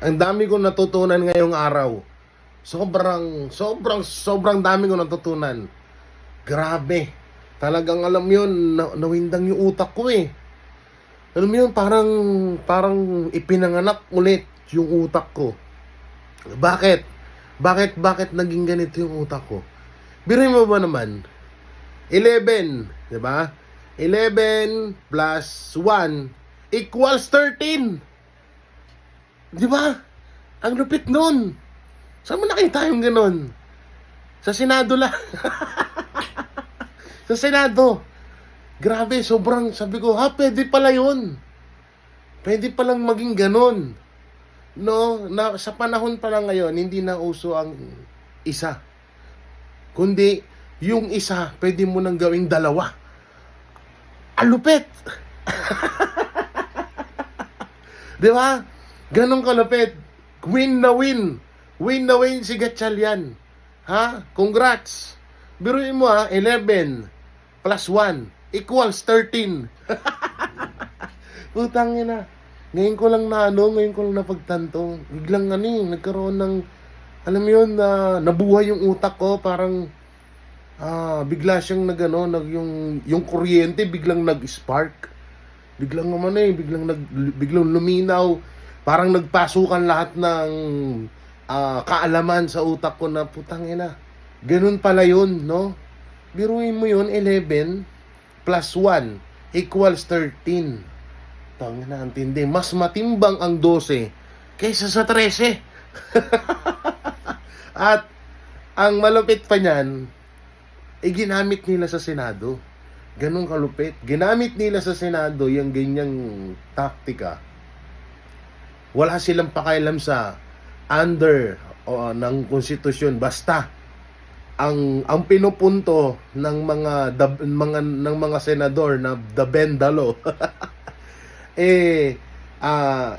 Ang dami kong natutunan ngayong araw. Sobrang dami kong natutunan. Grabe. Talagang alam mo yun, nawindang yung utak ko eh. Alam mo yun, parang ipinanganak ulit yung utak ko. Bakit? Bakit naging ganito yung utak ko? Biruin mo ba naman? 11, di ba? 11 plus 1 equals 13. Di ba? Ang lupit nun. Saan mo nakita yung ganun? Sa Senado lang. Sa Senado. Grabe, sobrang sabi ko, pwede pala yun. Pwede palang maging ganun. No, sa panahon pa lang ngayon, hindi na uso ang isa. Kundi, yung isa, pwede mo nang gawing dalawa. Alupit! Di ba? Ganong kalupit. Win na win. Win na win si Gatchalian. Ha? Congrats. Biruin mo 11 plus 1 equals 13. Putang ina. Ngayon ko lang napagtanto. Biglang nagkaroon ng, alam mo yun, nabuhay yung utak ko. Parang, bigla siyang yung kuryente biglang nag-spark. Biglang biglang luminaw. Parang nagpasukan lahat ng kaalaman sa utak ko na putang ina. Ganun pala yun, no? Biruin mo yun, 11 plus 1 equals 13. Tangina, antindi. Mas matimbang ang 12 kaysa sa 13. At ang malupit pa niyan, ginamit nila sa Senado. Ganun kalupit. Ginamit nila sa Senado yung ganyang taktika. Wala silang pakialam sa under ng konstitusyon. Basta ang pinupunto ng mga senador na the Bendalo 11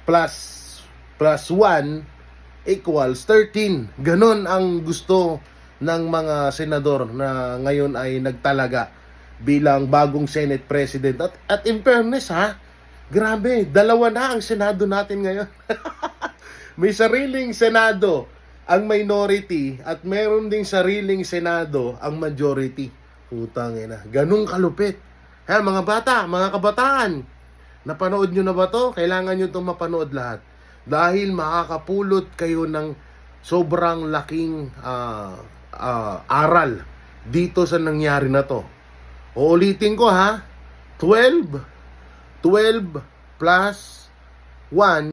plus 1 equals 13. Ganon ang gusto ng mga senador na ngayon ay nagtalaga bilang bagong Senate President. At in fairness grabe, dalawa na ang Senado natin ngayon. May sariling Senado ang minority at meron ding sariling Senado ang majority. Putang ina. Ganun kalupit. Mga bata, mga kabataan, napanood nyo na ba to? Kailangan nyo itong mapanood lahat. Dahil makakapulot kayo ng sobrang laking aral dito sa nangyari na to. Uulitin ko 12 plus 1